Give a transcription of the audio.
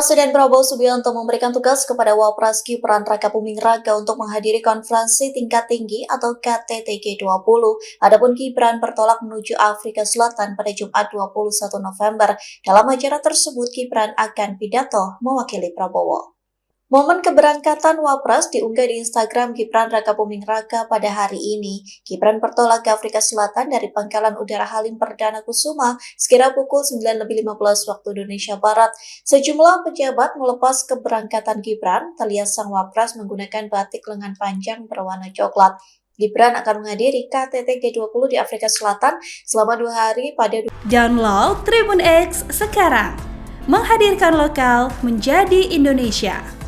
Presiden Prabowo Subianto memberikan tugas kepada Wapres Gibran Rakabuming Raka untuk menghadiri konferensi tingkat tinggi atau KTT G20. Adapun Gibran bertolak menuju Afrika Selatan pada Jumat 21 November. Dalam acara tersebut, Gibran akan pidato mewakili Prabowo. Momen keberangkatan Wapres diunggah di Instagram Gibran Rakabuming Raka pada hari ini. Gibran bertolak ke Afrika Selatan dari Pangkalan Udara Halim Perdana Kusuma sekira pukul 9.15 waktu Indonesia Barat. Sejumlah pejabat melepas keberangkatan Gibran, terlihat sang Wapres menggunakan batik lengan panjang berwarna coklat. Gibran akan menghadiri KTT G20 di Afrika Selatan selama 2 hari pada Download Tribun X sekarang, menghadirkan lokal menjadi Indonesia.